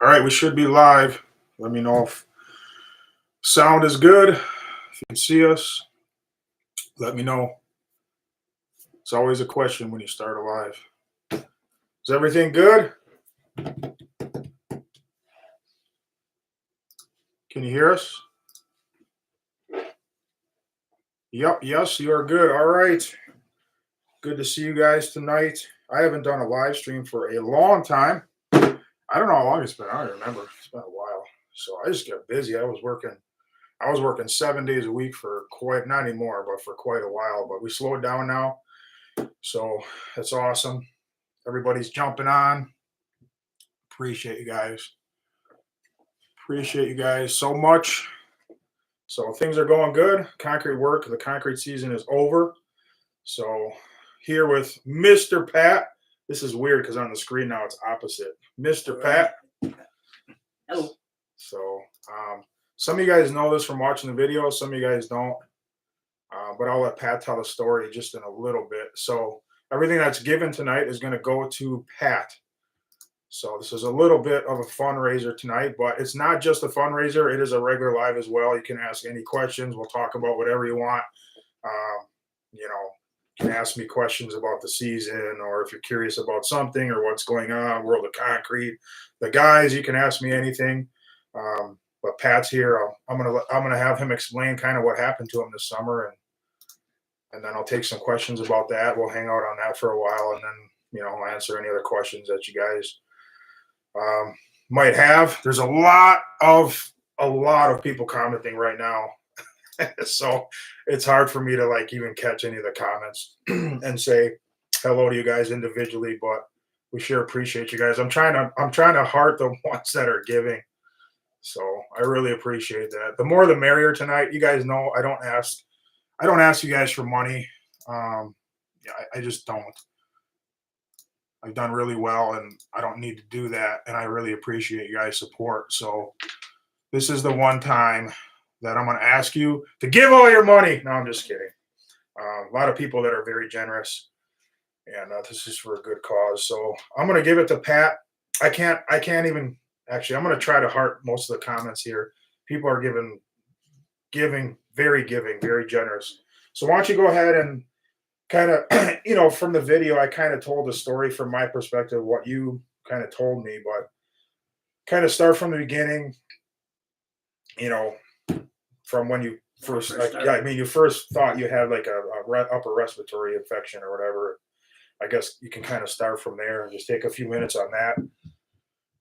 All right, we should be live. Let me know if sound is good. If you can see us, let me know. It's always a question when you start a live. Is everything good? Can you hear us? Yep, yes, you are good. All right. Good to see you guys tonight. I haven't done a live stream for a long time. I don't know how long it's been. I don't remember. It's been a while. So I just got busy. I was working 7 days a week for quite, not anymore, but for quite a while. But we slowed down now. So that's awesome. Everybody's jumping on. Appreciate you guys. Appreciate you guys so much. So things are going good. Concrete work, the concrete season is over. So here with Mr. Pat. This is weird because on the screen now it's opposite. Mr. Pat. Hello. So some of you guys know this from watching the video. Some of you guys don't. But I'll let Pat tell the story just in a little bit. So everything that's given tonight is going to go to Pat. So this is a little bit of a fundraiser tonight, but it's not just a fundraiser. It is a regular live as well. You can ask any questions. We'll talk about whatever you want. You can ask me questions about the season, or if you're curious about something or what's going on, World of Concrete. The guys, you can ask me anything. But Pat's here. I'm gonna have him explain kind of what happened to him this summer, and then I'll take some questions about that. We'll hang out on that for a while, and then I'll answer any other questions that you guys might have. There's a lot of people commenting right now, so it's hard for me to even catch any of the comments and say hello to you guys individually. But we sure appreciate you guys. I'm trying to heart the ones that are giving. So I really appreciate that. The more the merrier tonight. You guys know I don't ask you guys for money. I just don't. I've done really well, and I don't need to do that. And I really appreciate you guys' support. So this is the one time that I'm going to ask you to give all your money. No, I'm just kidding. A lot of people that are very generous, and this is for a good cause. So I'm going to give it to Pat. I can't even. Actually, I'm going to try to heart most of the comments here. People are giving, very generous. So why don't you go ahead and kind of, from the video, I kind of told the story from my perspective, what you kind of told me, but kind of start from the beginning, from when you first, you first thought you had like a upper respiratory infection or whatever. I guess you can kind of start from there and just take a few minutes on that.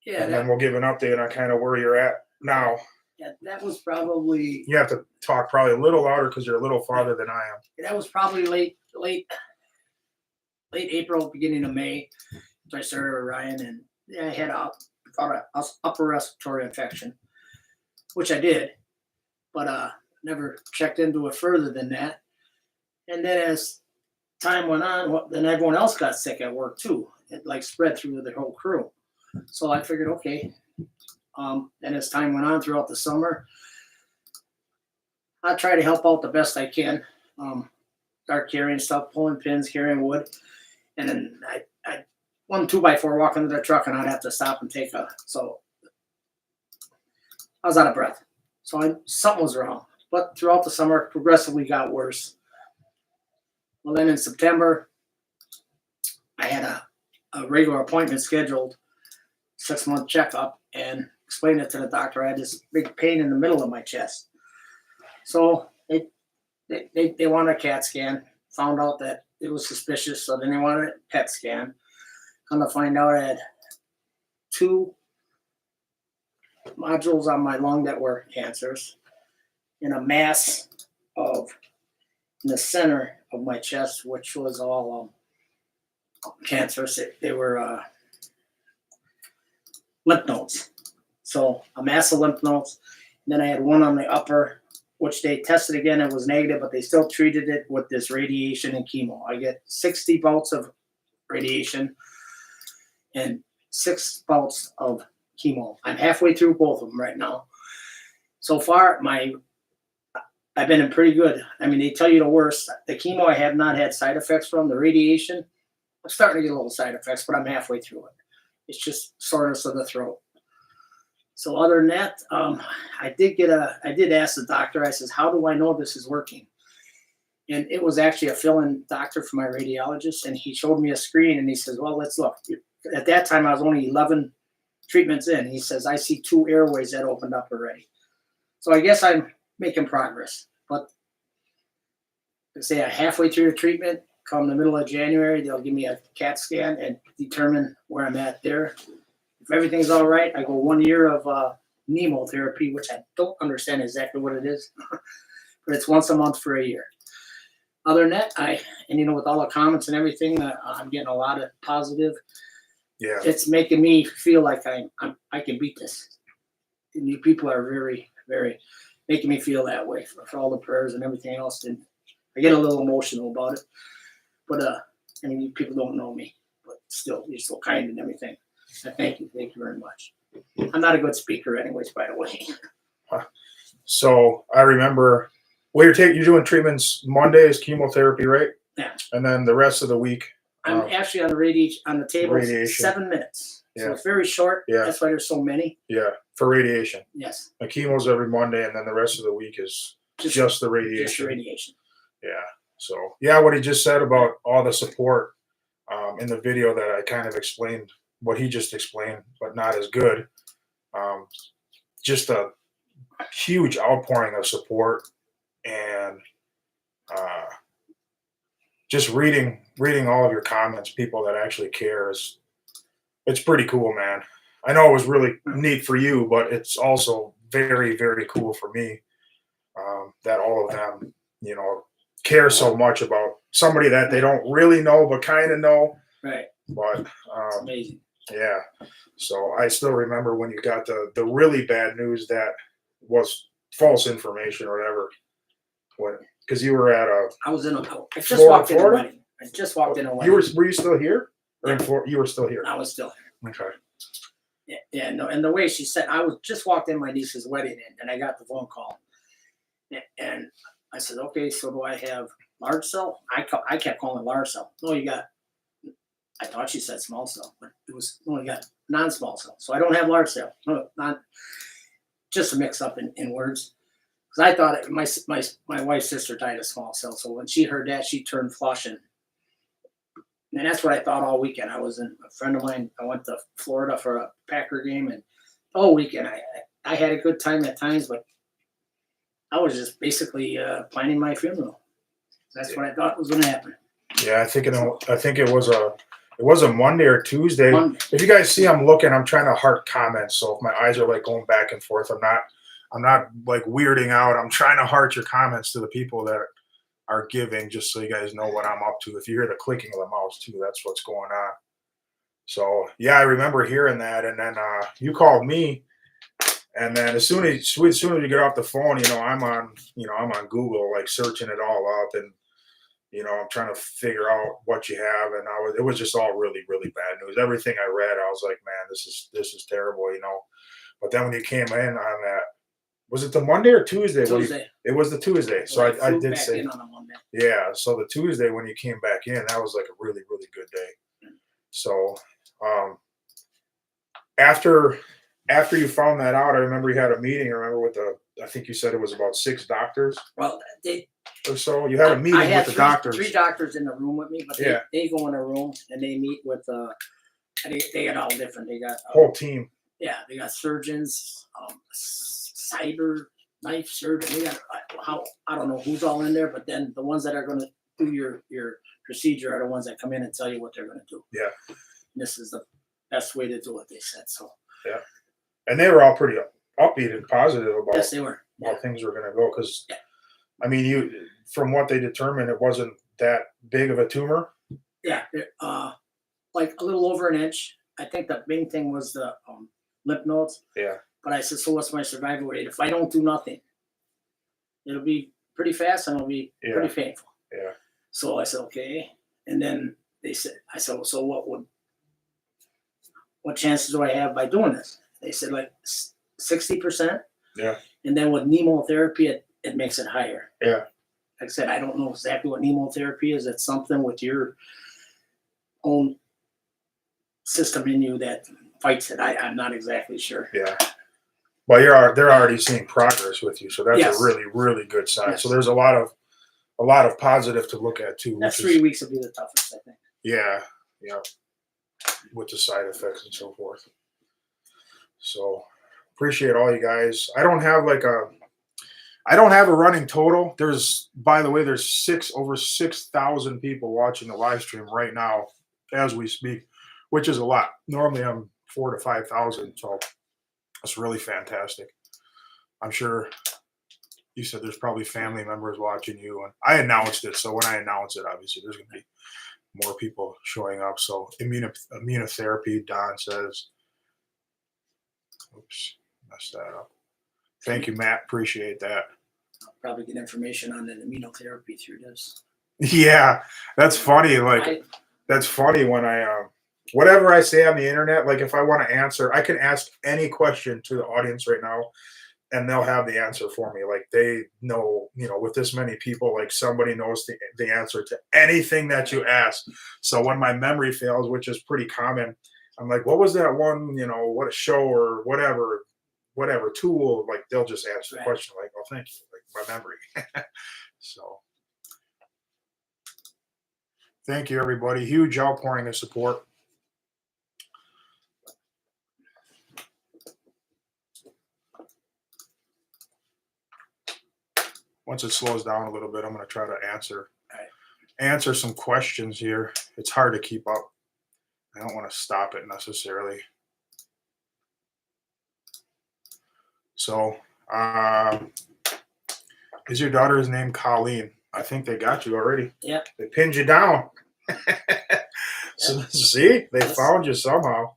Yeah. And then we'll give an update on kind of where you're at now. Yeah, that was probably. You have to talk probably a little louder because you're a little farther than I am. That was probably late April, beginning of May. So I started with Ryan, and I had a upper respiratory infection, which I did, but never checked into it further than that. And then as time went on, then everyone else got sick at work too. It spread through the whole crew. So I figured, okay. And as time went on throughout the summer, I try to help out the best I can. Start carrying stuff, pulling pins, carrying wood. And then I 1 2x4 walk into the truck, and I'd have to stop and take so I was out of breath. So something was wrong. But throughout the summer, progressively got worse. Well, then in September, I had a regular appointment scheduled, 6-month checkup, and explained it to the doctor. I had this big pain in the middle of my chest. So they wanted a CAT scan, found out that it was suspicious, so then they wanted a PET scan. Come to find out I had 2 nodules on my lung that were cancers, and a mass in the center of my chest, which was all cancerous. They were lymph nodes. So a mass of lymph nodes. And then I had one on the upper, which they tested again. It was negative, but they still treated it with this radiation and chemo. I get 60 bouts of radiation and 6 bouts of chemo. I'm halfway through both of them right now. So far, I've been in pretty good. I mean, they tell you the worst. The chemo I have not had side effects from. The radiation, I'm starting to get a little side effects, but I'm halfway through it. It's just soreness of the throat. So other than that, I did ask the doctor, I says, how do I know this is working? And it was actually a fill-in doctor for my radiologist, and he showed me a screen and he says, well, let's look. At that time, I was only 11 treatments in. He says, I see 2 airways that opened up already. So I guess I'm making progress. But say halfway through the treatment, come the middle of January, they'll give me a CAT scan and determine where I'm at there. If everything's all right, I go 1 year of nemotherapy, which I don't understand exactly what it is, but it's once a month for a year. Other than that, with all the comments and everything, I'm getting a lot of positive. Yeah. It's making me feel like I can beat this. And you people are very, very making me feel that way for all the prayers and everything else. And I get a little emotional about it. But you people don't know me, but still, you're so kind and everything. I thank you very much. I'm not a good speaker, anyways, by the way. So I remember, well, you're doing treatments Monday is chemotherapy, right? Yeah. And then the rest of the week. I'm actually on the table radiation. 7 minutes. So Yeah. it's very short. Yeah. That's why there's so many. Yeah, for radiation. Yes. The chemo's every Monday, and then the rest of the week is just the radiation. Just the radiation. Yeah. So yeah, what he just said about all the support in the video that I kind of explained, what he just explained, but not as good. Just a huge outpouring of support, and just reading all of your comments, people that actually care, it's pretty cool, man. I know it was really neat for you, but it's also very, very cool for me that all of them, care so much about somebody that they don't really know but kind of know. Right. But It's amazing. yeah. So I still remember when you got the really bad news that was false information or whatever. Because you were at I just walked in a wedding. I just walked in a wedding. Were you still here? Or you were still here? I was still here. Okay. Yeah, no, and the way she said, I was just walked in my niece's wedding, and I got the phone call, and I said, okay, so do I have large cell? I kept calling it large cell. No, you got. I thought she said small cell, but it was only got non-small cell. So I don't have large cell. No, not just a mix up in words. Because I thought my wife's sister died of small cell. So when she heard that, she turned flush, and that's what I thought all weekend. I was a friend of mine. I went to Florida for a Packer game, and all weekend I had a good time at times, but I was just basically planning my funeral. That's what I thought was going to happen. Yeah, I think it was a Monday or Tuesday. Monday. If you guys see, I'm trying to heart comments. So if my eyes are like going back and forth, I'm not like weirding out. I'm trying to heart your comments to the people that are giving, just so you guys know what I'm up to. If you hear the clicking of the mouse too, that's what's going on. So yeah, I remember hearing that, and then you called me, and then as soon as you get off the phone, I'm on Google, like searching it all up, and I'm trying to figure out what you have, and it was just all really, really bad news. Everything I read, I was like, man, this is terrible, But then when you came in on that, was it the Monday or Tuesday? Tuesday. It was the Tuesday. So I did back say, in on a Monday. yeah. So the Tuesday when you came back in, that was like a really, really good day. So after you found that out, I remember you had a meeting. I remember I think you said it was about 6 doctors. Well, or so. You had a meeting with the doctors. 3 doctors in the room with me, but they go in a room and they meet with they got all different. They got whole team. Yeah, they got surgeons, cyber knife surgeon. They got I don't know who's all in there, but then the ones that are going to do your procedure are the ones that come in and tell you what they're going to do. Yeah, and this is the best way to do it. They said so. Yeah, and they were all pretty upbeat and positive about. Yes, they were. How things were going to go, because I mean, from what they determined, it wasn't that big of a tumor. Yeah, like a little over an inch. I think the main thing was the lymph nodes. Yeah. But I said, so what's my survival rate? If I don't do nothing, it'll be pretty fast and it'll be pretty painful. Yeah. So I said, okay. And then I said, so what chances do I have by doing this? They said like 60%. Yeah. And then with nemotherapy, it makes it higher. Yeah. Like I said, I don't know exactly what nemotherapy is. It's something with your own system in you that fights it. I'm not exactly sure. Yeah. But they're already seeing progress with you, so that's Yes. a really, really good sign. Yes. So there's a lot of positive to look at too. That Which 3 is, weeks will be the toughest, I think. yeah, with the side effects and so forth. So appreciate all you guys. I don't have a running total. By the way, there's over 6,000 people watching the live stream right now as we speak, which is a lot. Normally I'm 4,000 to 5,000, so it's really fantastic. I'm sure you said there's probably family members watching you, and I announced it. So when I announce it, obviously there's going to be more people showing up. So immunotherapy, Don says. Oops, messed that up. Thank you, Matt. Appreciate that. I'll probably get information on the immunotherapy through this. Yeah, that's funny. That's funny when whatever I say on the internet, like if I want to answer, I can ask any question to the audience right now and they'll have the answer for me. Like they know, with this many people, like somebody knows the answer to anything that you ask. So when my memory fails, which is pretty common, I'm like, what was that one, what a show or whatever tool, like they'll just answer the question like, oh, thank you. Like my memory. So thank you, everybody. Huge outpouring of support. Once it slows down a little bit, I'm going to try to answer some questions here. It's hard to keep up. I don't want to stop it necessarily. So, is your daughter's name Colleen? I think they got you already. Yeah. They pinned you down. So, see, they found you somehow.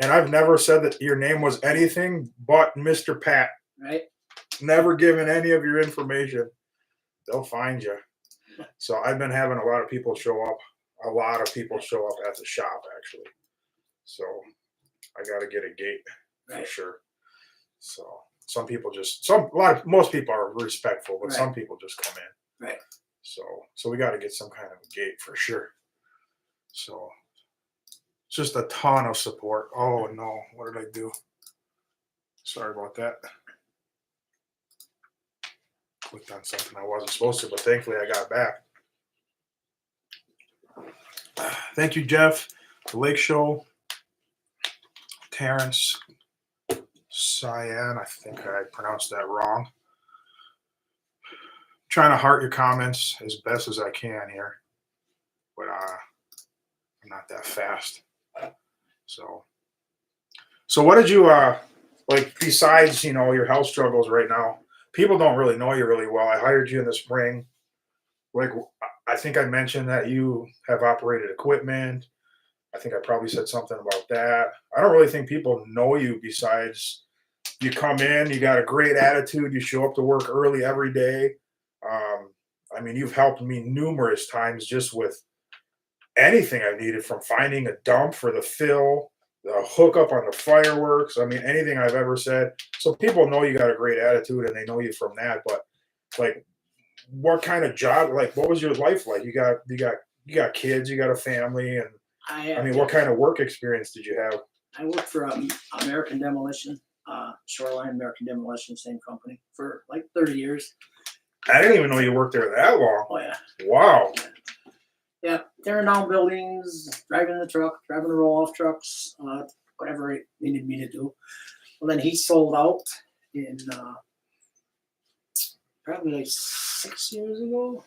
And I've never said that your name was anything but Mr. Pat. Right. Never given any of your information. They'll find you. So I've been having a lot of people show up at the shop, actually. So I got to get a gate for sure. So some people most people are respectful, but some people just come in. Right. So we got to get some kind of a gate for sure. So it's just a ton of support. Oh no, what did I do? Sorry about that. Clicked on something I wasn't supposed to, but thankfully I got back. Thank you, Jeff. The Lake Show. Terrence. Cyan. I think I pronounced that wrong. Trying to heart your comments as best as I can here. But I'm not that fast. So what did you besides, your health struggles right now? People don't really know you really well. I hired you in the spring. Like, I think I mentioned that you have operated equipment. I think I probably said something about that. I don't really think people know you besides you come in, you got a great attitude, you show up to work early every day. I mean, you've helped me numerous times just with anything I needed, from finding a dump for the fill, the hookup on the fireworks. I mean, anything I've ever said. So people know you got a great attitude and they know you from that. But like, what kind of job? Like, what was your life like? You got kids, you got a family, and I mean, what kind of work experience did you have? I worked for American Demolition, Shoreline American Demolition, same company, for like 30 years. I didn't even know you worked there that long. Oh yeah. Wow. Yeah, tearing down buildings, driving the truck, driving the roll-off trucks, whatever it needed me to do. Well, then he sold out in probably like 6 years ago.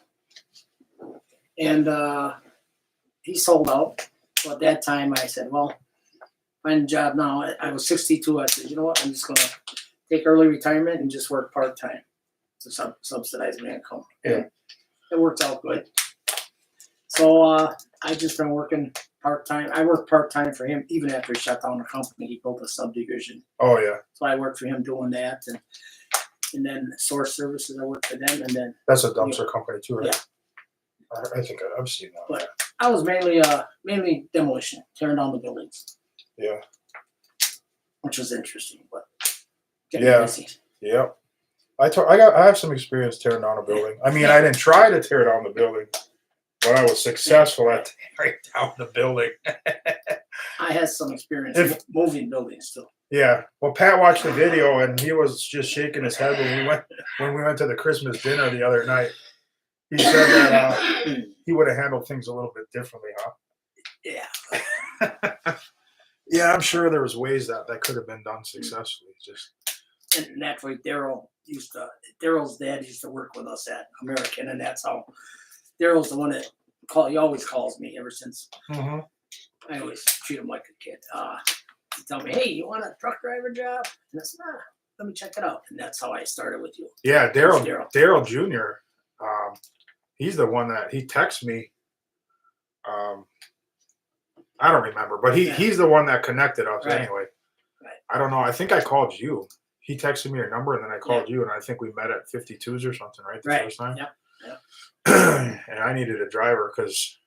And he sold out. So at that time, I said, well, find a job now. I was 62. I said, you know what? I'm just going to take early retirement and just work part-time to subsidize my income. Yeah. It worked out good. So I just been working part-time. I worked part-time for him even after he shut down the company. He built a subdivision. Oh, yeah. So I worked for him doing that. And then Source Services, I worked for them. And then that's a dumpster company too, right? Yeah. I think I've seen that. But I was mainly demolition, tearing down the buildings. Yeah. Which was interesting, but busy. Yeah. I have some experience tearing down a building. I mean, I didn't try to tear down the building, but I was successful at tearing down the building. I had some experience moving buildings too. Yeah. Well, Pat watched the video and he was just shaking his head when we went to the Christmas dinner the other night. He said that he would have handled things a little bit differently, huh? Yeah. Yeah, I'm sure there was ways that could have been done successfully. Just And that's why Daryl's dad used to work with us at American, and that's how Daryl's the one that he always calls me ever since. Mhm. I always treat him like a kid. He tell me, hey, you want a truck driver job? And I said, let me check it out. And that's how I started with you. Yeah, Who's Daryl Jr. He's the one that he texts me. I don't remember, but he's the one that connected us Right. anyway. Right. I don't know. I think I called you. He texted me your number and then I called Yeah. you, and I think we met at 52s or something, right? The Right. first time. Yep. Yep. And I needed a driver because,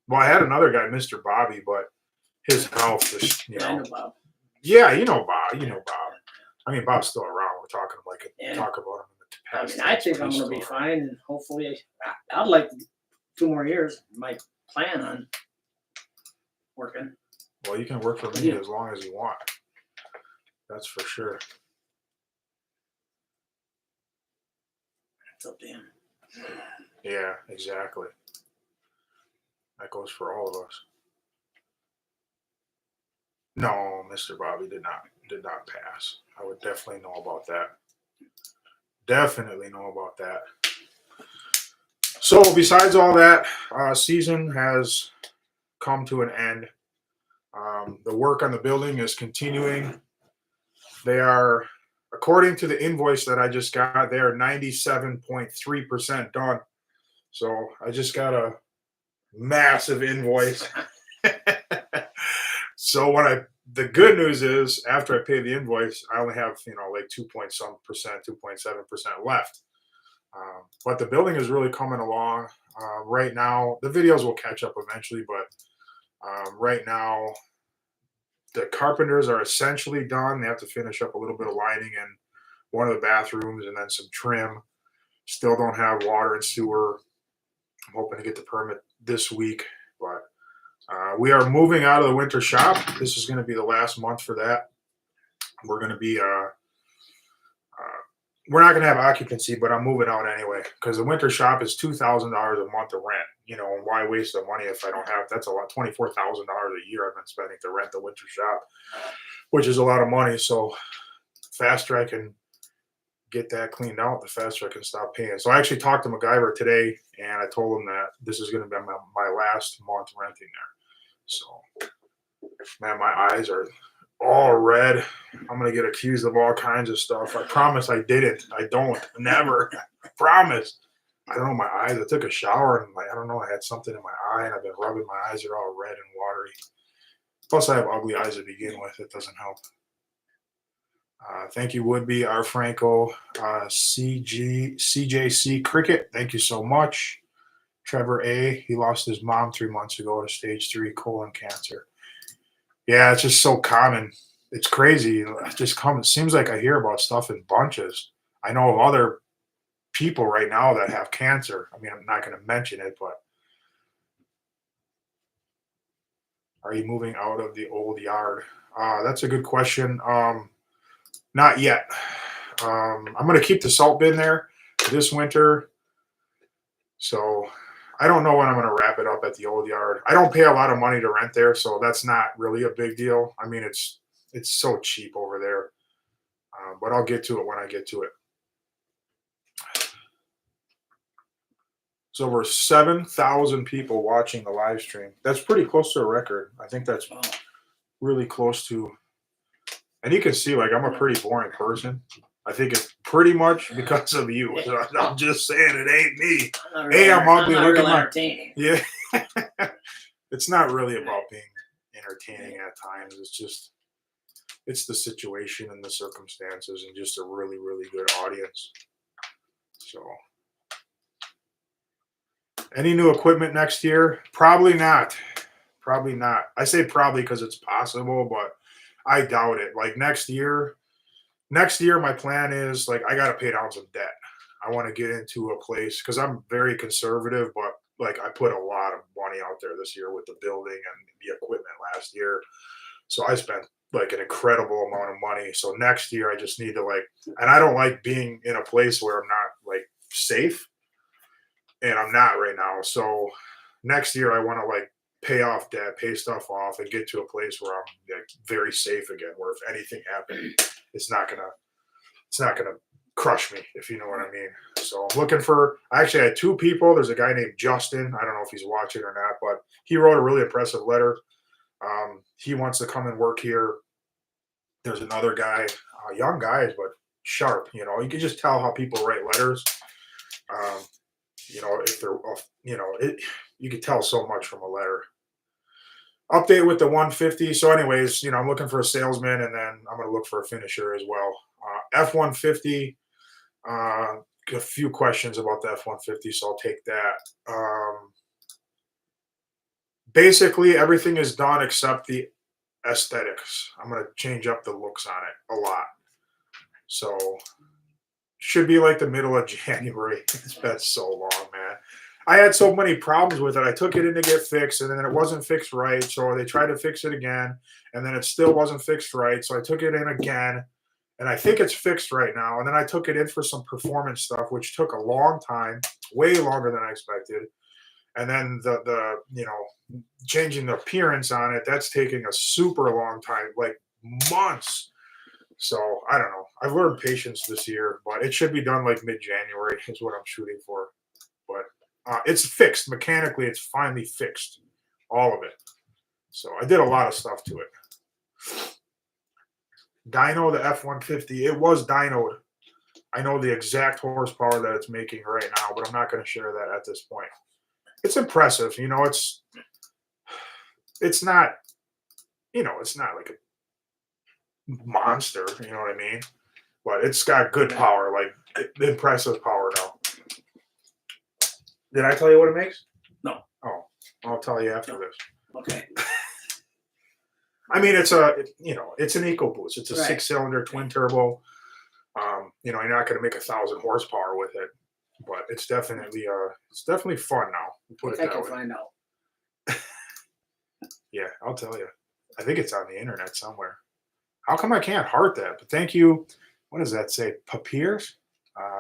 well, I had another guy, Mr. Bobby, but his health is, Yeah, I know Bob. Yeah, you know Bob. You know Bob. I mean, Bob's still around. We're talking talk about him in the I past. mean, I think I'm going to be fine, and hopefully, I'd like 2 more years. My plan on working. Well, you can work for me as long as you want. That's for sure. It's up to him. Yeah, exactly. That goes for all of us. No, Mr. Bobby did not pass. I would definitely know about that. Definitely know about that. So besides all that, season has come to an end. The work on the building is continuing. They are, according to the invoice that I just got, they are 97.3% done. So I just got a massive invoice. So the good news is after I pay the invoice, I only have, like 2.7% left. But the building is really coming along. Right now, the videos will catch up eventually, but right now, the carpenters are essentially done. They have to finish up a little bit of lighting in one of the bathrooms and then some trim. Still don't have water and sewer. I'm hoping to get the permit this week, but we are moving out of the winter shop. This is going to be the last month for that. We're going to be we're not going to have occupancy, but I'm moving out anyway because the winter shop is $2,000 a month to rent. And why waste the money if I don't have? That's a lot. $24,000 a year I've been spending to rent the winter shop, which is a lot of money. So faster I can get that cleaned out, the faster I can stop paying. So I actually talked to MacGyver today, and I told him that this is going to be my last month renting there. So, man, my eyes are all red. I'm going to get accused of all kinds of stuff. I promise I didn't. I don't. Never. I promise. I don't know, my eyes. I took a shower and I don't know, I had something in my eye and I've been rubbing my eyes. Are all red and watery. Plus, I have ugly eyes to begin with. It doesn't help. Thank you, Woodby, R. Franco, CJC Cricket. Thank you so much. Trevor A. He lost his mom 3 months ago to stage 3 colon cancer. Yeah, it's just so common. It's crazy. It just comes. It seems like I hear about stuff in bunches. I know of other people right now that have cancer. I mean, I'm not going to mention it, but are you moving out of the old yard? That's a good question. Not yet. I'm going to keep the salt bin there this winter. So I don't know when I'm going to wrap it up at the old yard. I don't pay a lot of money to rent there, so that's not really a big deal. I mean, it's so cheap over there. But I'll get to it when I get to it. It's over 7,000 people watching the live stream. That's pretty close to a record. I think that's really close to. And you can see, like, I'm a pretty boring person. I think it's pretty much because of you. So I'm just saying, it ain't me. Hey, I'm ugly. Look at my. Yeah. It's not really about being entertaining at times. It's the situation and the circumstances and just a really, really good audience. So. Any new equipment next year? Probably not. Probably not. I say probably because it's possible, but I doubt it. Like next year, my plan is like I got to pay down some debt. I want to get into a place because I'm very conservative, but like I put a lot of money out there this year with the building and the equipment last year. So I spent like an incredible amount of money. So next year I just need to like, and I don't like being in a place where I'm not like safe, and I'm not right now. So next year I want to like pay off debt, pay stuff off, and get to a place where I'm like very safe again. Where if anything happened, it's not gonna crush me, if you know what I mean. So I'm looking for. I actually had two people. There's a guy named Justin. I don't know if he's watching or not, but he wrote a really impressive letter. He wants to come and work here. There's another guy, young guys, but sharp. You know, you can just tell how people write letters. Um, you know, if they're, you know, you can tell so much from a letter. Update with the 150. So, anyways, you know, I'm looking for a salesman, and then I'm going to look for a finisher as well. F-150. A few questions about the F-150, so I'll take that. Basically, everything is done except the aesthetics. I'm going to change up the looks on it a lot. So, should be like the middle of January. It's been so long, man. I had so many problems with it. I took it in to get fixed, and then it wasn't fixed right. So they tried to fix it again, and then it still wasn't fixed right. So I took it in again, and I think it's fixed right now. And then I took it in for some performance stuff, which took a long time, way longer than I expected. And then the you know, changing the appearance on it, that's taking a super long time, like months. So I don't know. I've learned patience this year, but it should be done like mid-January is what I'm shooting for. But it's fixed mechanically. It's finally fixed, all of it. So I did a lot of stuff to it. Dyno the F-150. It was dynoed. I know the exact horsepower that it's making right now, but I'm not going to share that at this point. It's impressive. You know, it's not, you know, it's not like a monster, you know what I mean? But it's got good power, like impressive power now. Did I tell you what it makes? No. Oh, I'll tell you after this. Okay. I mean, it's you know, it's an EcoBoost. It's a Right. 6-cylinder twin turbo. You know, you're not going to make 1,000 horsepower with it, but it's definitely fun now. Put it I that can way. find out. Yeah, I'll tell you. I think it's on the internet somewhere. How come I can't heart that? But thank you. What does that say? Papiers?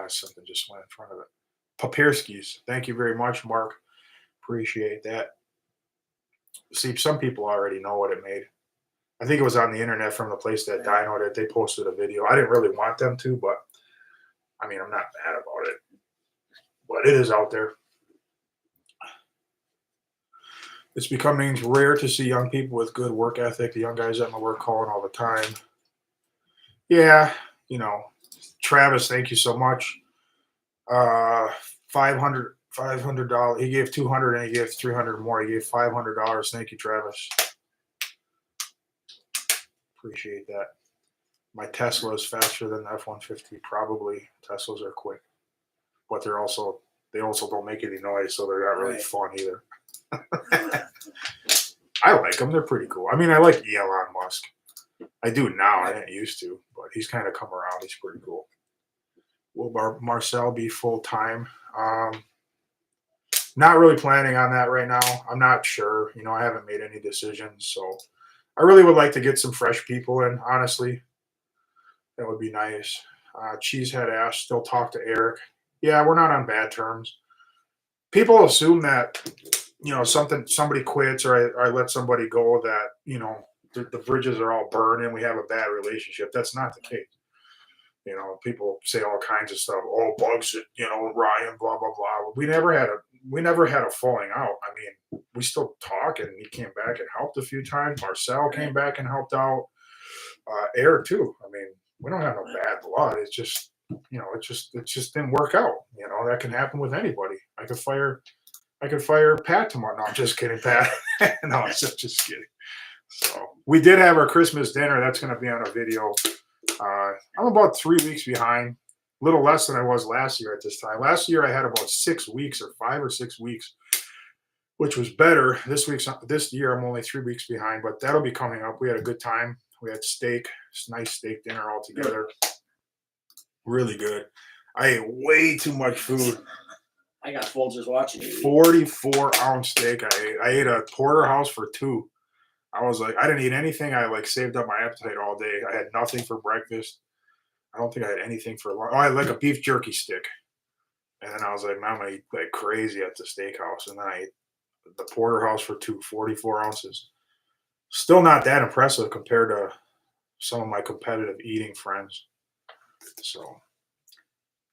Something just went in front of it. Papirskis. Thank you very much, Mark. Appreciate that. See, some people already know what it made. I think it was on the internet from the place that dynoed it. They posted a video. I didn't really want them to, but I mean, I'm not mad about it. But it is out there. It's becoming rare to see young people with good work ethic. The young guys at my work calling all the time. Yeah, you know, Travis, thank you so much. $500. He gave 200 and he gave 300 more. He gave $500. Thank you, Travis. Appreciate that. My Tesla is faster than the F-150. Probably Teslas are quick, but they also don't make any noise, so they're not really Right. fun either. I like them. They're pretty cool. I mean, I like Elon Musk. I do now. I didn't used to, but he's kind of come around. He's pretty cool. Will Marcel be full time? Not really planning on that right now. I'm not sure. You know, I haven't made any decisions, so I really would like to get some fresh people in. Honestly, that would be nice. Cheesehead Ash still talk to Eric. Yeah, we're not on bad terms. People assume that, you know, somebody quits or I let somebody go, that, you know, the bridges are all burned and we have a bad relationship. That's not the case. You know, people say all kinds of stuff. Oh, Bugs, you know, Ryan, blah blah blah. We never had a falling out. I mean, we still talk, and he came back and helped a few times. Marcel came back and helped out. Eric too. I mean, we don't have no bad blood. It's just, you know, it just didn't work out. You know, that can happen with anybody. I could fire Pat tomorrow. No, I'm just kidding, Pat. No, I'm just kidding. So we did have our Christmas dinner. That's going to be on a video. I'm about 3 weeks behind, a little less than I was last year at this time. Last year I had about 6 weeks or 5 or 6 weeks, which was better. This year I'm only 3 weeks behind, but that'll be coming up. We had a good time. We had steak, nice steak dinner all together. Really good. I ate way too much food. I got full just watching you. 44-ounce steak I ate. I ate a porterhouse for 2. I was like, I didn't eat anything. I like saved up my appetite all day. I had nothing for breakfast. I don't think I had anything for lunch. Oh, I had like a beef jerky stick. And then I was like, man, I'm gonna eat like crazy at the steakhouse. And then I ate the porterhouse for 44 ounces. Still not that impressive compared to some of my competitive eating friends. So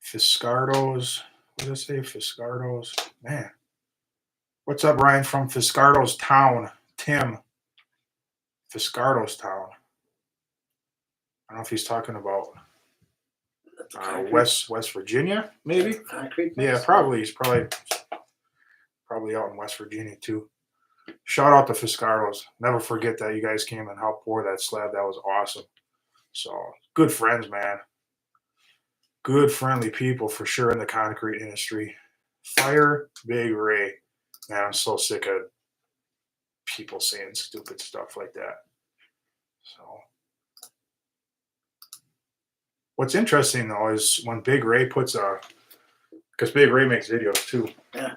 Fiscardo's, what did I say? Fiscardo's, man. What's up, Ryan from Fiscardo's Town? Tim, Fiscardo's Town. I don't know if he's talking about West Virginia, maybe. Concrete. Yeah, probably. He's probably out in West Virginia too. Shout out to Fiscardo's. Never forget that you guys came and helped pour that slab. That was awesome. So good friends, man. Good friendly people for sure in the concrete industry. Fire Big Ray. Man, I'm so sick of people saying stupid stuff like that. So what's interesting though is when Big Ray puts because Big Ray makes videos too. Yeah.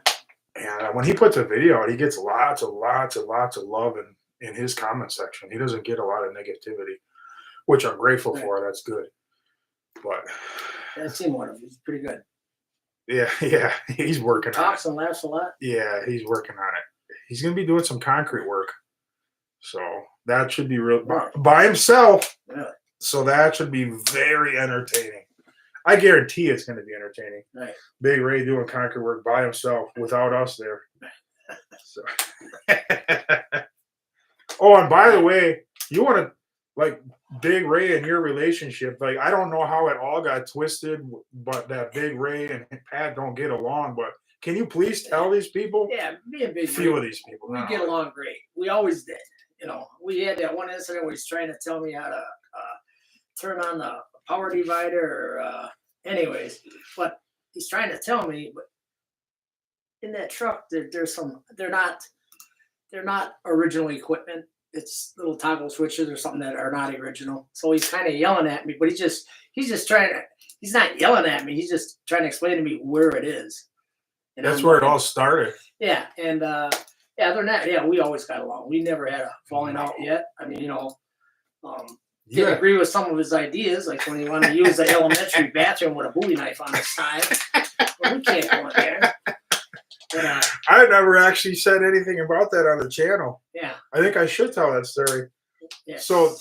And when he puts a video out, he gets lots of love in his comment section. He doesn't get a lot of negativity, which I'm grateful for. That's good. But I've seen one of them. He's pretty good. Yeah, he's working on it. Talks and laughs a lot. Yeah, he's working on it. He's going to be doing some concrete work. So that should be real by himself. Really? So that should be very entertaining. I guarantee it's going to be entertaining. Right. Big Ray doing concrete work by himself without us there. So. Oh, and by the way, you want to like Big Ray and your relationship. Like I don't know how it all got twisted, but that Big Ray and Pat don't get along. But can you please tell these people? Yeah, me and Big Few Ray, of these people. we get along great. We always did. You know, we had that one incident where he's trying to tell me how to turn on the power divider or anyways, but he's trying to tell me, but in that truck there's some they're not original equipment. It's little toggle switches or something that are not original. So he's kind of yelling at me, but he's just trying to, he's not yelling at me, he's just trying to explain to me where it is. And that's where it all started. Yeah, and other than that, yeah, we always got along. We never had a falling out yet. I mean, didn't agree with some of his ideas, like when he wanted to use the elementary bathroom with a Bowie knife on the side. Well, we can't go in there. But, I never actually said anything about that on the channel. yeah. I think I should tell that story. Yeah. So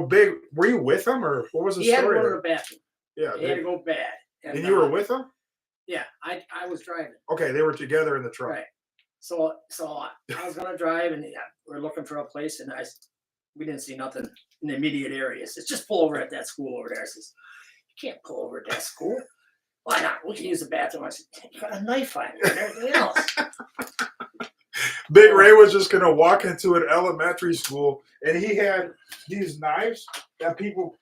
Big, were you with him or what was the He had to story? go to the bathroom. Yeah. He had to go bad. And you were with him? Yeah, I was driving. Okay, they were together in the truck. Right. So I was gonna drive, and we're looking for a place, and we didn't see nothing in the immediate area. Says just pull over at that school over there. I says, you can't pull over at that school. Why not? We can use the bathroom. I said, you got a knife on you and everything else. Big Ray was just gonna walk into an elementary school, and he had these knives that people.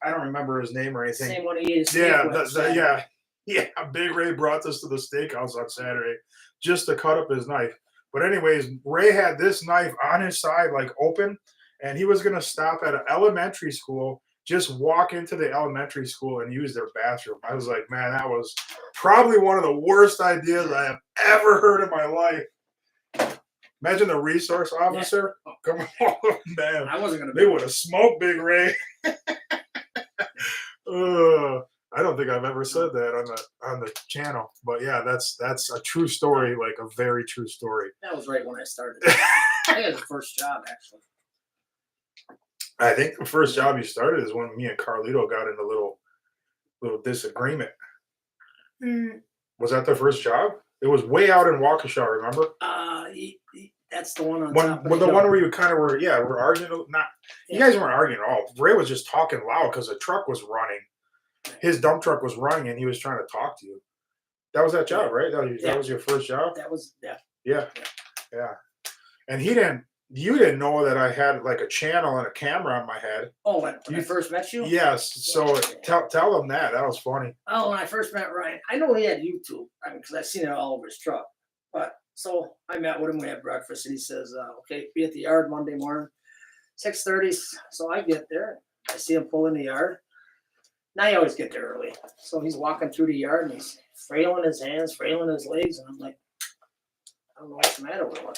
I don't remember his name or anything. Same one he ate. Yeah. Big Ray brought this to the steakhouse on Saturday just to cut up his knife. But anyways, Ray had this knife on his side, like open, and he was gonna stop at an elementary school. Just walk into the elementary school and use their bathroom. I was like, man, that was probably one of the worst ideas I have ever heard in my life. Imagine the resource officer. Yeah. Come on, man. I wasn't gonna. They would have smoked Big Ray. I don't think I've ever said that on the channel, but yeah, that's a true story, like a very true story. That was right when I started. I had the first job actually. I think the first job you started is when me and Carlito got in a little disagreement. Was that the first job? It was way out in Waukesha, remember? That's the one on top. The one where you kind of were, we're arguing. You guys weren't arguing at all. Ray was just talking loud because the truck was running. His dump truck was running, and he was trying to talk to you. That was that job, right? That was your first job? That was, Yeah. And you didn't know that I had like a channel and a camera on my head. Oh, when I first met you? Yes. So tell them that. That was funny. Oh, when I first met Ryan, I know he had YouTube. I mean, because I've seen it all over his truck. But so I met with him. We had breakfast, and he says, "Okay, be at the yard Monday morning, 6:30." So I get there. I see him pull in the yard. Now I always get there early. So he's walking through the yard, and he's frailing his hands, frailing his legs, and I'm like, I don't know what's the matter with him.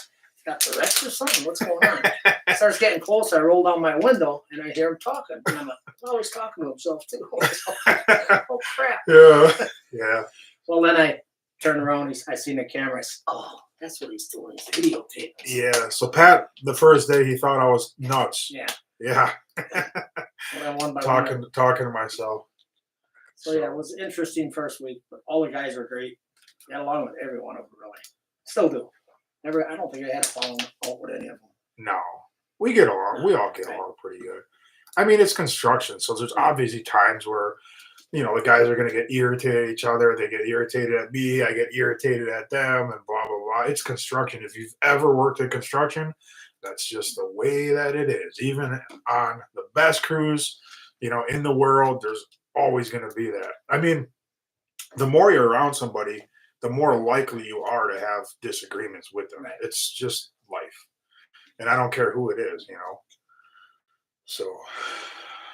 got the wreck or something? What's going on? It starts getting close. I roll down my window and I hear him talking. And I'm like, oh, he's talking to himself too. Oh, crap. Yeah. Yeah. Well, then I turn around. I seen the camera. I said, oh, that's what he's doing. He's videotaping. Yeah. So Pat, the first day he thought I was nuts. Yeah. Yeah. Well, one by talking one. to myself. So yeah, it was an interesting first week, but all the guys were great. Got along with every one of them, really. Still do. Never. I don't think I had a problem with any of them. No, we get along. We all get along pretty good. I mean, it's construction, so there's obviously times where, the guys are going to get irritated at each other. They get irritated at me. I get irritated at them, and blah blah blah. It's construction. If you've ever worked in construction, that's just the way that it is. Even on the best crews, in the world, there's always going to be that. I mean, the more you're around somebody, the more likely you are to have disagreements with them. Right. It's just life. And I don't care who it is, So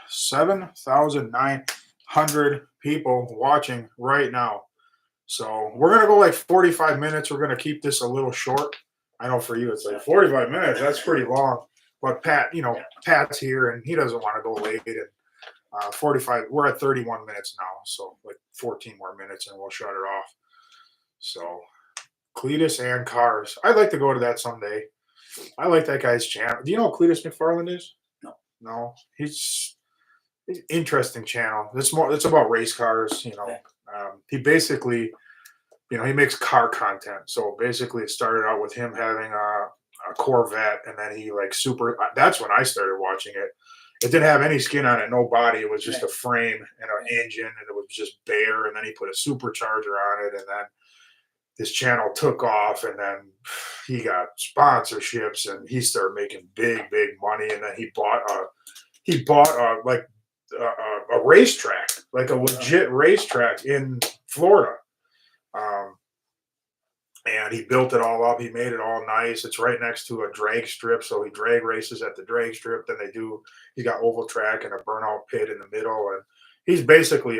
7,900 people watching right now. So we're going to go like 45 minutes. We're going to keep this a little short. I know for you it's like 45 minutes. That's pretty long. But Pat, Pat's here and he doesn't want to go late. And 45, we're at 31 minutes now. So like 14 more minutes and we'll shut it off. So Cletus and Cars. I'd like to go to that someday. I like that guy's channel. Do you know what Cletus McFarland is? No. No. He's an interesting channel. It's about race cars, He basically, he makes car content. So basically it started out with him having a Corvette and then he that's when I started watching it. It didn't have any skin on it, no body. It was just a frame and an engine and it was just bare. And then he put a supercharger on it and then his channel took off and then he got sponsorships and he started making big money and then he bought a racetrack, like a legit racetrack in Florida, and he built it all up. He made it all nice. It's right next to a drag strip, so he drag races at the drag strip. Then he's got oval track and a burnout pit in the middle, and he's basically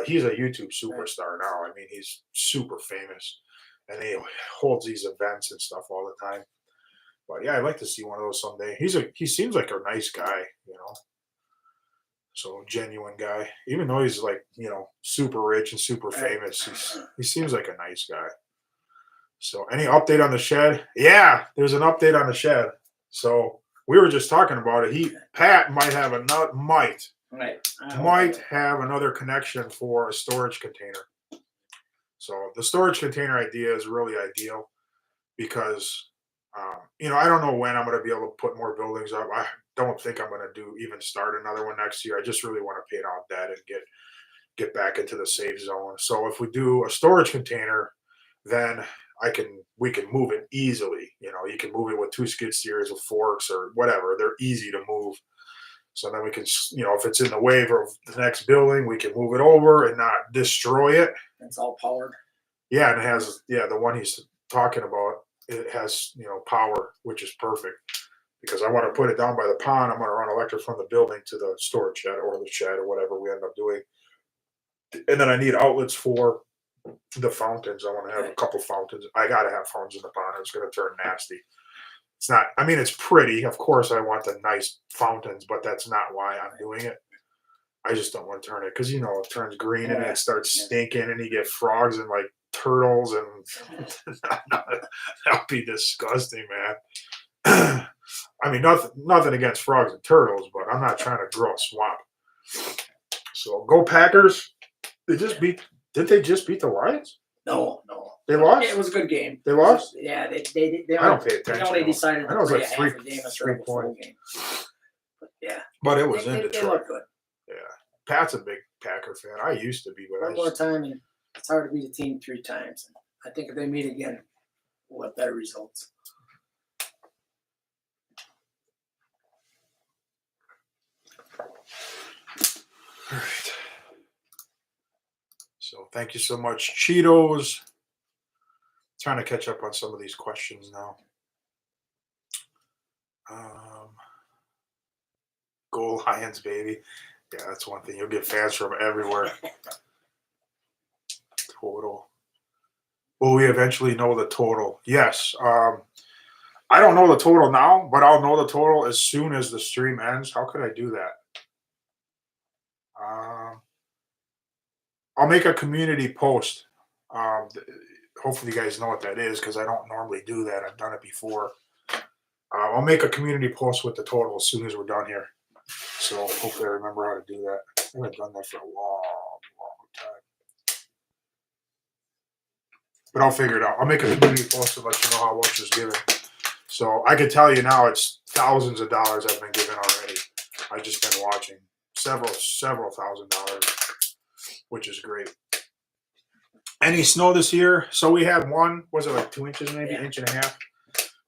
he's a YouTube superstar now. I mean, he's super famous, and he holds these events and stuff all the time. But yeah, I'd like to see one of those someday. He seems like a nice guy, So genuine guy, even though he's super rich and super famous, he seems like a nice guy. So any update on the shed? Yeah, there's an update on the shed. So we were just talking about it. Pat might have another connection for a storage container. So the storage container idea is really ideal because, I don't know when I'm going to be able to put more buildings up. I don't think I'm going to even start another one next year. I just really want to pay down debt and get back into the safe zone. So if we do a storage container, then we can move it easily. You can move it with 2 skid steers with forks or whatever. They're easy to move. So then we can, if it's in the way of the next building, we can move it over and not destroy it. It's all powered. Yeah, and it has, the one he's talking about, it has, power, which is perfect because I want to put it down by the pond. I'm going to run electric from the building to the storage shed or the shed or whatever we end up doing. And then I need outlets for the fountains. I want to have a couple fountains. I got to have fountains in the pond. It's going to turn nasty. It's not, I mean, it's pretty. Of course, I want the nice fountains, but that's not why I'm doing it. I just don't want to turn it because, it turns green and it starts stinking and you get frogs and turtles and that'll be disgusting, man. I mean, nothing against frogs and turtles, but I'm not trying to grow a swamp. So go Packers. Did they just beat the Lions? No. They lost? It was a good game. They lost? Yeah, they I don't pay attention. They only decided I know it was to like play a half a game instead of a full game. But yeah. But it was in They Detroit. look good. Yeah. Pat's a big Packer fan. I used to be, but One more time, and it's hard to beat a team 3 times. I think if they meet again, we'll have better results. All right. So thank you so much, Cheetos. Trying to catch up on some of these questions now. Go Lions, baby. Yeah, that's one thing. You'll get fans from everywhere. Total. Will we eventually know the total? Yes. I don't know the total now, but I'll know the total as soon as the stream ends. How could I do that? Um, I'll make a community post. Hopefully, you guys know what that is because I don't normally do that. I've done it before. I'll make a community post with the total as soon as we're done here. So hopefully, I remember how to do that. I think I've done that for a long, long time. But I'll figure it out. I'll make a community post to let you know how much was given. So I can tell you now, it's thousands of dollars I've been given already. I've just been watching several $1,000, which is great. Any snow this year? So we had one. Was it like 2 inches, maybe Yeah. inch and a half?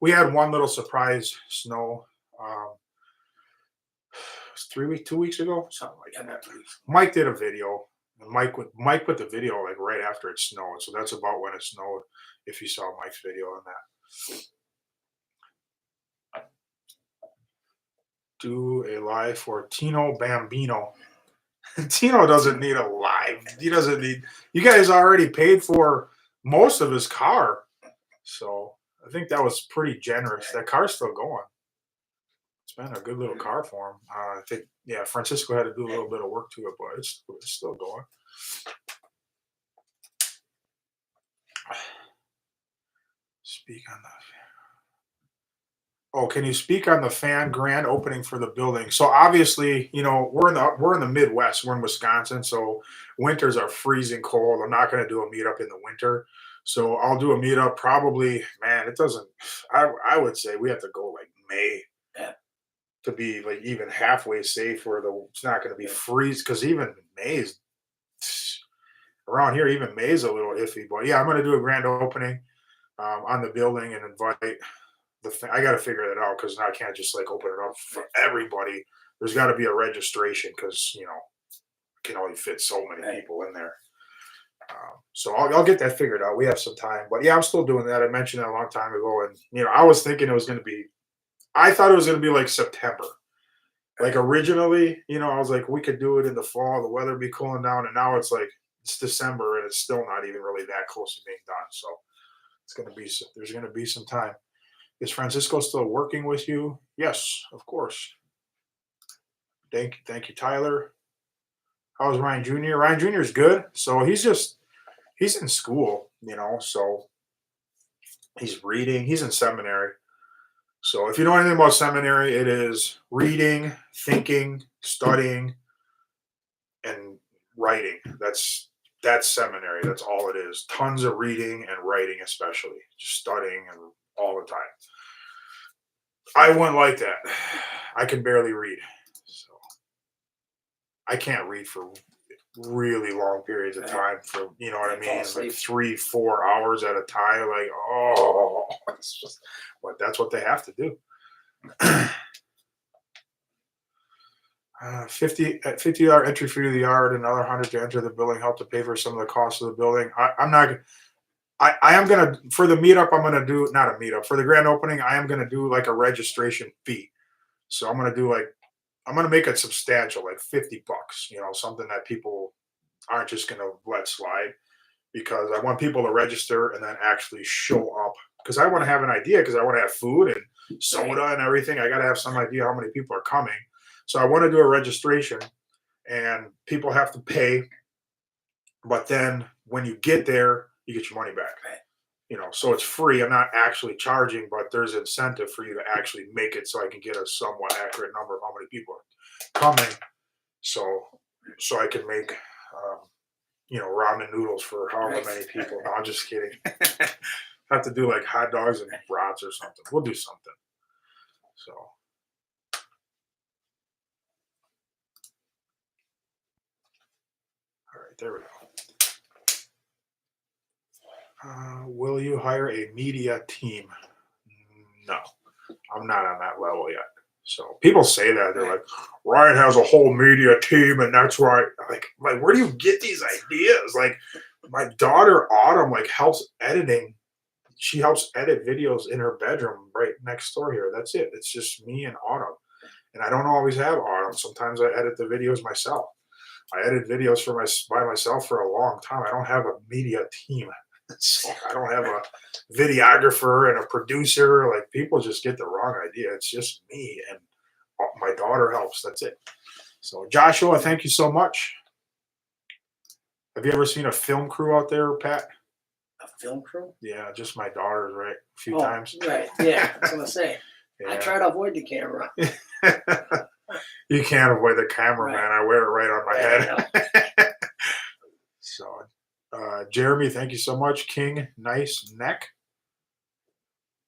We had one little surprise snow. 2 weeks ago, something like that. Mike did a video. And Mike put the video like right after it snowed. So that's about when it snowed. If you saw Mike's video on that. Do a live for Tino Bambino. Tino doesn't need a live. He doesn't need. You guys already paid for most of his car, so I think that was pretty generous. That car's still going. It's been a good little car for him. I think, yeah, Francisco had to do a little bit of work to it, but it's still going. Speak on the. Oh, can you speak on the fan grand opening for the building? So obviously, we're in the Midwest. We're in Wisconsin, so winters are freezing cold. I'm not going to do a meetup in the winter, so I'll do a meetup probably. Man, it doesn't. I would say we have to go like May to be like even halfway safe, where it's not going to be freeze because even May is around here. Even May is a little iffy, but yeah, I'm going to do a grand opening on the building and invite. I got to figure that out because I can't just like open it up for everybody. There's got to be a registration because can only fit so many people in there. So I'll get that figured out. We have some time, but yeah, I'm still doing that. I mentioned that a long time ago, and I was thinking it was going to be. I thought it was going to be like September. Like originally, I was like, we could do it in the fall. The weather be cooling down, and now it's like it's December, and it's still not even really that close to being done. So there's going to be some time. Is Francisco still working with you? Yes, of course. Thank you, Tyler. How's Ryan Jr.? Ryan Jr. is good. So he's in school, so he's reading. He's in seminary. So if you know anything about seminary, it is reading, thinking, studying, and writing. That's seminary. That's all it is. Tons of reading and writing, especially. Just studying and all the time. I wouldn't like that. I can barely read. So I can't read for really long periods of time for, you know what I mean? Like 3-4 hours at a time. Like, it's just, but that's what they have to do. $50 entry fee to the yard, another 100 to enter the building, help to pay for some of the costs of the building. I am going to, for the meetup, I'm going to do, not a meetup, for the grand opening, I am going to do like a registration fee. So I'm going to make it substantial, like $50, something that people aren't just going to let slide, because I want people to register and then actually show up, because I want to have an idea, because I want to have food and soda and everything. I got to have some idea how many people are coming. So I want to do a registration, and people have to pay. But then when you get there, you get your money back. So it's free. I'm not actually charging, but there's incentive for you to actually make it, so I can get a somewhat accurate number of how many people are coming. So I can make, ramen noodles for however many people. No, I'm just kidding. Have to do like hot dogs and brats or something. We'll do something. So. All right, there we go. Will you hire a media team? No, I'm not on that level yet. So people say that, they're like, Ryan has a whole media team, and that's right. Like, where do you get these ideas? Like, my daughter Autumn helps editing. She helps edit videos in her bedroom right next door here. That's it. It's just me and Autumn, and I don't always have Autumn. Sometimes I edit the videos myself. I edit videos by myself for a long time. I don't have a media team. So I don't have a videographer and a producer. Like people just get the wrong idea. It's just me and my daughter helps. That's it. So Joshua, thank you so much. Have you ever seen a film crew out there, Pat? A film crew? Yeah, just my daughters, right? A few Oh, times. right. Yeah, that's what I say. I Yeah. try to avoid the camera. You can't avoid the camera, Right. man. I wear it right on my head. So, Jeremy, thank you so much. King, nice neck.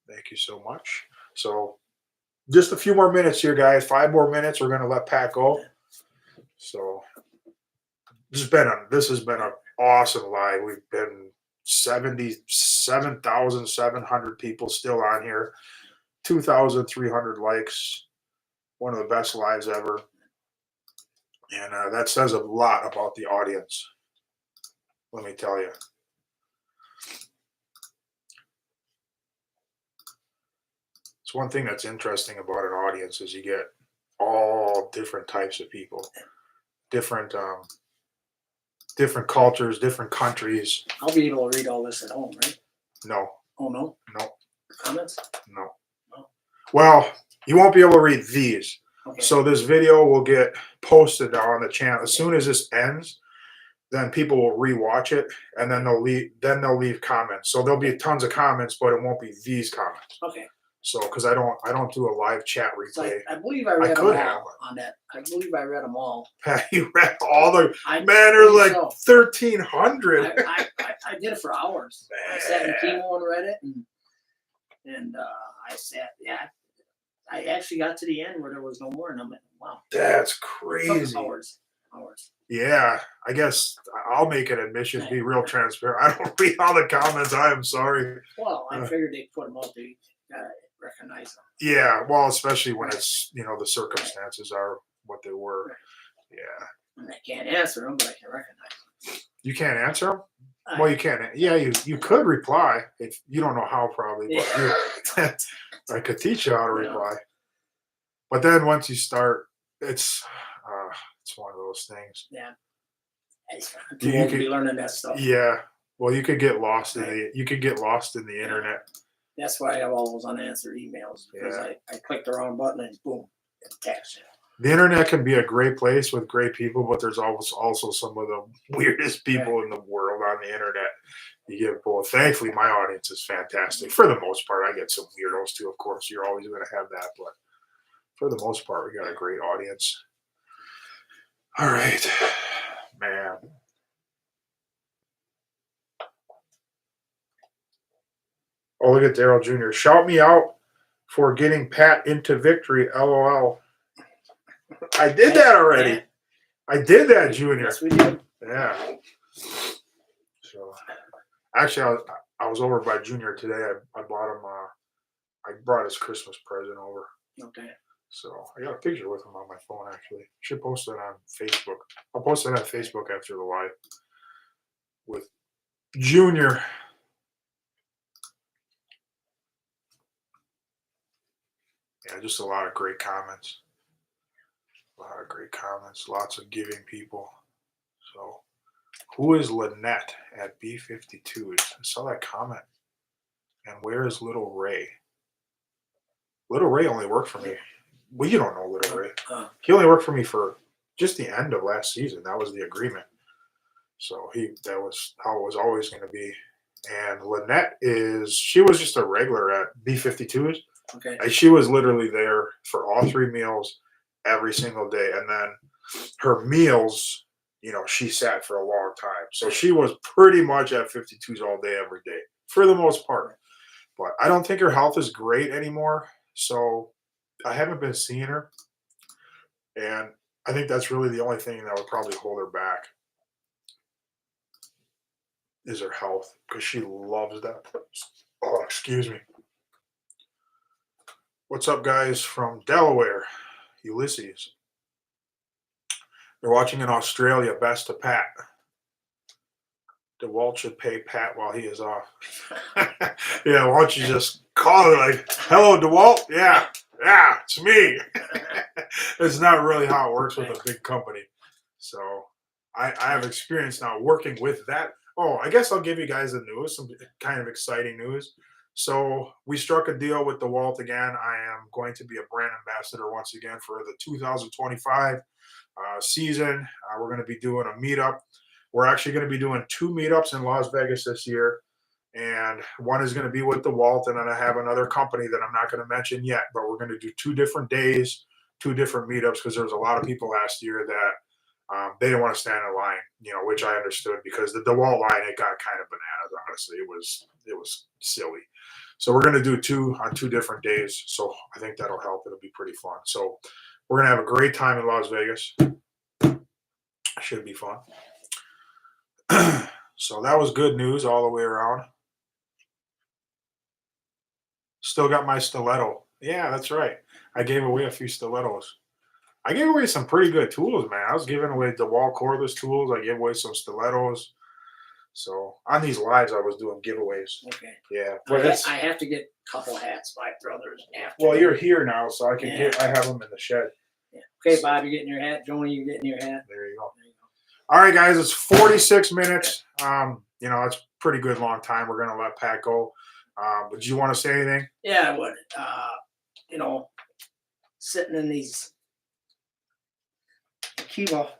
Thank you so much. So, just a few more minutes here, guys. 5 more minutes. We're gonna let Pat go. So, this has been an awesome live. We've been 77,700 people still on here. 2,300 likes. One of the best lives ever. And that says a lot about the audience. Let me tell you. It's one thing that's interesting about an audience is you get all different types of people, different cultures, different countries. I'll be able to read all this at home, right? No, Oh, no? no, Comments? no. No. Well, you won't be able to read these. Okay. So this video will get posted on the channel as soon as this ends. Then people will rewatch it, and then they'll leave comments. So there'll be tons of comments, but it won't be these comments. Okay. So because I don't do a live chat So replay. I believe I read them could have all on that. I believe I read them all. You read all the I man. There's think like so. 1,300. I did it for hours. I sat in chemo and read it, and I sat. Yeah, I actually got to the end where there was no more, and I'm like, wow, That's it took crazy. hours. Yeah, I guess I'll make an admission. Be real transparent. I don't read all the comments. I am sorry. Well, I figured they put them up. They gotta recognize them. Yeah, well, especially when it's the circumstances are what they were. Yeah. And I can't answer them, but I can recognize them. You can't answer them? Well, you can't. Yeah, you could reply if you don't know how, probably. But I could teach you how to reply. But then once you start, it's one of those things. Yeah. You could be learning that stuff. Yeah. Well, you could get lost in the internet. That's why I have all those unanswered emails because I clicked the wrong button and boom, it attached it. The internet can be a great place with great people, but there's also some of the weirdest people in the world on the internet. You get both. Thankfully, my audience is fantastic. For the most part, I get some weirdos too, of course. You're always going to have that, but for the most part, we got a great audience. All right, man. Oh, look at Daryl Jr. Shout me out for getting Pat into victory. LOL. I did that already. Yeah. I did that, Junior. Yes, we did. Yeah. So, actually, I was over by Junior today. I bought him. I brought his Christmas present over. Okay. So I got a picture with him on my phone. Actually, should post it on Facebook. I'll post it on Facebook after the live with Junior. Yeah, just a lot of great comments. Lots of giving people. So, who is Lynette at B52s? I saw that comment. And where is Little Ray? Little Ray only worked for me. Well, you don't know Little Ray. He only worked for me for just the end of last season. That was the agreement. So that was how it was always going to be. And Lynette she was just a regular at B52s. Okay. She was literally there for all 3 meals every single day. And then her meals, she sat for a long time. So she was pretty much at 52s all day, every day, for the most part. But I don't think her health is great anymore. So I haven't been seeing her. And I think that's really the only thing that would probably hold her back is her health, because she loves that place. Oh, excuse me. What's up, guys, from Delaware? Ulysses. They're watching in Australia. Best to Pat. DeWalt should pay Pat while he is off. Yeah, why don't you just call it like, hello, DeWalt? Yeah, it's me. It's not really how it works with a big company. So I have experience now working with that Oh, I guess I'll give you guys the news, some kind of exciting news. So we struck a deal with DeWalt again. I am going to be a brand ambassador once again for the 2025 season. We're going to be doing a meetup. We're actually going to be doing 2 meetups in Las Vegas this year. And one is going to be with DeWalt, and then I have another company that I'm not going to mention yet, but we're going to do 2 different days, 2 different meetups, because there was a lot of people last year that they didn't want to stand in line, which I understood because the DeWalt line, it got kind of bananas. Honestly, it was silly. So we're going to do 2 on 2 different days. So I think that'll help. It'll be pretty fun. So we're going to have a great time in Las Vegas. Should be fun. So that was good news all the way around. Still got my stiletto. Yeah, that's right. I gave away a few stilettos. I gave away some pretty good tools, man. I was giving away DeWalt cordless tools. I gave away some stilettos. So on these lives, I was doing giveaways. Okay. Yeah, but it's I have to get a couple hats. My brothers after. well, you're here now, so I can Yeah. get. I have them in the shed. Yeah. Okay, Bob, you're getting your hat. Joni, you're getting your hat. There you go. All right, guys, it's 46 minutes. It's a pretty good long time. We're gonna let Pat go. But do you want to say anything? Yeah, I would. Sitting in these Kiva,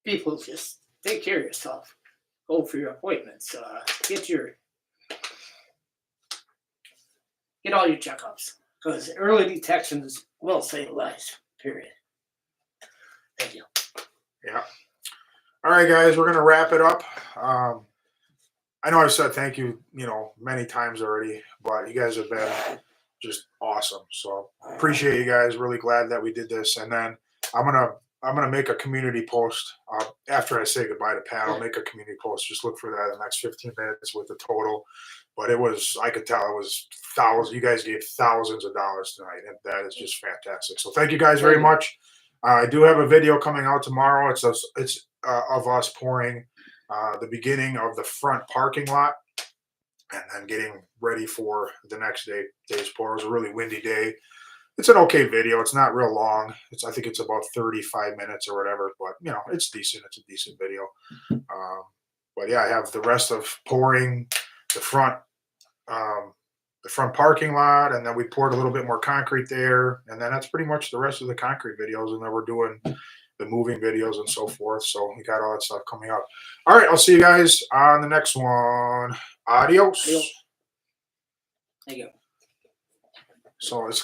people just take care of yourself. Go for your appointments. Get all your checkups because early detections will save lives. Period. Thank you. Yeah. All right, guys, we're gonna wrap it up. I know I've said thank you, many times already, but you guys have been just awesome. So appreciate you guys. Really glad that we did this. And then I'm gonna make a community post after I say goodbye to Pat. I'll make a community post. Just look for that in the next 15 minutes with the total. But I could tell it was thousands. You guys gave thousands of dollars tonight, and that is just fantastic. So thank you guys very much. I do have a video coming out tomorrow. It's of us pouring the beginning of the front parking lot and then getting ready for the next day's pour. It was a really windy day. It's an okay video. It's not real long. I think it's about 35 minutes or whatever, but it's decent. It's a decent video. But yeah, I have the rest of pouring the front parking lot, and then we poured a little bit more concrete there, and then that's pretty much the rest of the concrete videos, and then we're doing the moving videos and so forth. So we got all that stuff coming up. All right, I'll see you guys on the next one. Adios. Thank you. So it's